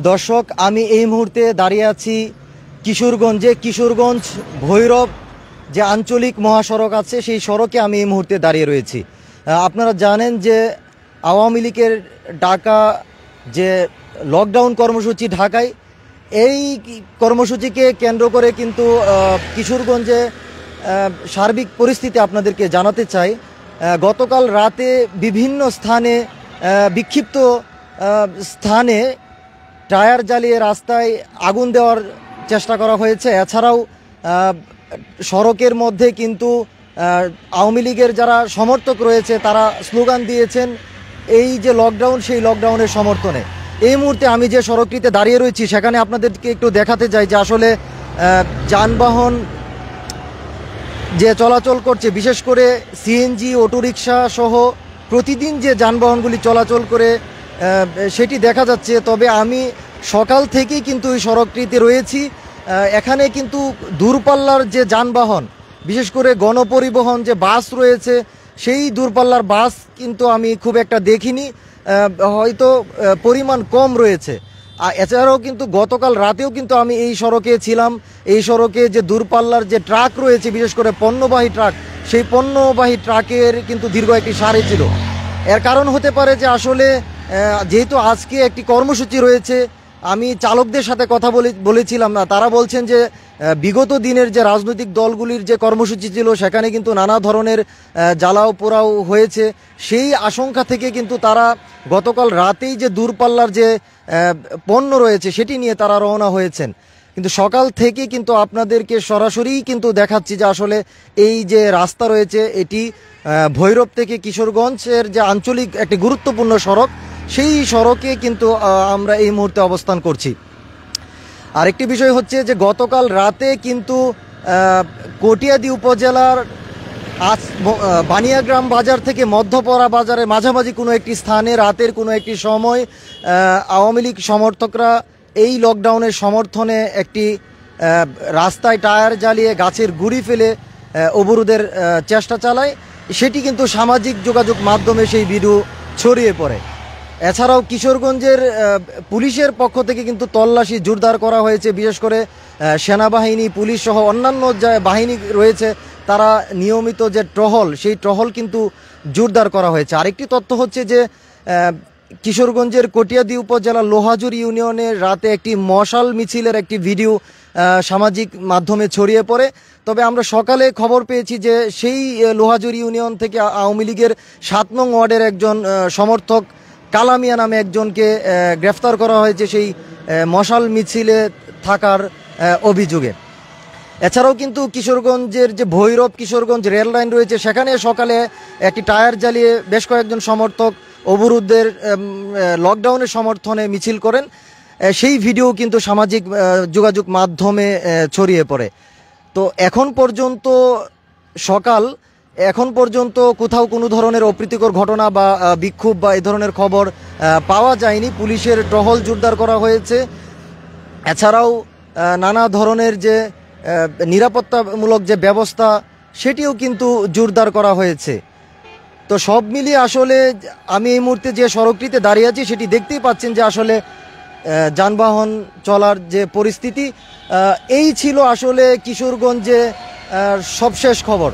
দর্শক, আমি এই মুহূর্তে দাঁড়িয়ে আছি কিশোরগঞ্জে। কিশোরগঞ্জ ভৈরব যে আঞ্চলিক মহাসড়ক আছে সেই সড়কে আমি এই মুহূর্তে দাঁড়িয়ে রয়েছি। আপনারা জানেন যে আওয়ামী লীগের ডাকা যে লকডাউন কর্মসূচি ঢাকায়, এই কর্মসূচিকে কেন্দ্র করে কিন্তু কিশোরগঞ্জে সার্বিক পরিস্থিতি আপনাদেরকে জানাতে চাই। গতকাল রাতে বিভিন্ন স্থানে বিক্ষিপ্ত স্থানে টায়ার জ্বালিয়ে রাস্তায় আগুন দেওয়ার চেষ্টা করা হয়েছে। এছাড়াও সড়কের মধ্যে কিন্তু আওয়ামী লীগের যারা সমর্থক রয়েছে তারা স্লোগান দিয়েছেন এই যে লকডাউন, সেই লকডাউনের সমর্থনে। এই মুহূর্তে আমি যে সড়কটিতে দাঁড়িয়ে রয়েছি সেখানে আপনাদেরকে একটু দেখাতে চাই যে আসলে যানবাহন যে চলাচল করছে, বিশেষ করে সিএনজি, অটোরিকশা সহ প্রতিদিন যে যানবাহনগুলি চলাচল করে সেটি দেখা যাচ্ছে। তবে আমি সকাল থেকেই কিন্তু এই সড়কটিতে রয়েছি। এখানে কিন্তু দূরপাল্লার যে যানবাহন, বিশেষ করে গণপরিবহন যে বাস রয়েছে, সেই দূরপাল্লার বাস কিন্তু আমি খুব একটা দেখিনি, হয়তো পরিমাণ কম রয়েছে। এছাড়াও কিন্তু গতকাল রাতেও কিন্তু আমি এই সড়কে ছিলাম। এই সড়কে যে দূরপাল্লার যে ট্রাক রয়েছে, বিশেষ করে পণ্যবাহী ট্রাক, সেই পণ্যবাহী ট্রাকের কিন্তু দীর্ঘ একটি সারি ছিল। এর কারণ হতে পারে যে আসলে যেহেতু আজকে একটি কর্মসূচি রয়েছে, আমি চালকদের সাথে কথা বলেছিলাম না, তারা বলছেন যে বিগত দিনের যে রাজনৈতিক দলগুলির যে কর্মসূচি ছিল সেখানে কিন্তু নানা ধরনের জ্বালাও পোড়াও হয়েছে। সেই আশঙ্কা থেকে কিন্তু তারা গতকাল রাতেই যে দূরপাল্লার যে পণ্য রয়েছে সেটি নিয়ে তারা রওনা হয়েছেন। কিন্তু সকাল থেকে কিন্তু আপনাদেরকে সরাসরি কিন্তু দেখাচ্ছি যে আসলে এই যে রাস্তা রয়েছে এটি ভৈরব থেকে কিশোরগঞ্জের যে আঞ্চলিক একটি গুরুত্বপূর্ণ সড়ক, সেই সড়কে কিন্তু আমরা এই মুহূর্তে অবস্থান করছি। আরেকটি বিষয় হচ্ছে যে গতকাল রাতে কিন্তু কটিয়াদী উপজেলার বানিয়াগ্রাম বাজার থেকে মধ্যপাড়া বাজারের মাঝামাঝি কোনো একটি স্থানে রাতের কোনো একটি সময় আওয়ামী লীগ সমর্থকরা এই লকডাউনের সমর্থনে একটি রাস্তায় টায়ার জ্বালিয়ে গাছের গুঁড়ি ফেলে অবরোধের চেষ্টা চালায়। সেটি কিন্তু সামাজিক যোগাযোগ মাধ্যমে সেই ভিডিও ছড়িয়ে পড়ে। এছাড়াও কিশোরগঞ্জের পুলিশের পক্ষ থেকে কিন্তু তল্লাশি জোরদার করা হয়েছে। বিশেষ করে সেনাবাহিনী, পুলিশ সহ অন্যান্য যে বাহিনী রয়েছে তারা নিয়মিত যে টহল, সেই টহল কিন্তু জোরদার করা হয়েছে। আরেকটি তথ্য হচ্ছে যে কিশোরগঞ্জের কটিয়াদী উপজেলার লোহাজুর ইউনিয়নের রাতে একটি মশাল মিছিলের একটি ভিডিও সামাজিক মাধ্যমে ছড়িয়ে পড়ে। তবে আমরা সকালে খবর পেয়েছি যে সেই লোহাজুর ইউনিয়ন থেকে আওয়ামী লীগের 7 নং ওয়ার্ডের একজন সমর্থক কালামিয়া নামে একজনকে গ্রেফতার করা হয়েছে সেই মশাল মিছিলে থাকার অভিযোগে। এছাড়াও কিন্তু কিশোরগঞ্জের যে ভৈরব কিশোরগঞ্জ রেল লাইন রয়েছে সেখানে সকালে একটি টায়ার জ্বালিয়ে বেশ কয়েকজন সমর্থক অবরোধের লকডাউনের সমর্থনে মিছিল করেন। সেই ভিডিও কিন্তু সামাজিক যোগাযোগ মাধ্যমে ছড়িয়ে পড়ে। তো এখন পর্যন্ত কোথাও কোনো ধরনের অপ্রীতিকর ঘটনা বা বিক্ষোভ বা এই ধরনের খবর পাওয়া যায়নি। পুলিশের টহল জোরদার করা হয়েছে। এছাড়াও নানা ধরনের যে নিরাপত্তামূলক যে ব্যবস্থা সেটিও কিন্তু জোরদার করা হয়েছে। তো সব মিলিয়ে আসলে আমি এই মুহূর্তে যে সড়কটিতে দাঁড়িয়ে আছি সেটি দেখতেই পাচ্ছেন যে আসলে যানবাহন চলার যে পরিস্থিতি, এই ছিল আসলে কিশোরগঞ্জে সবশেষ খবর।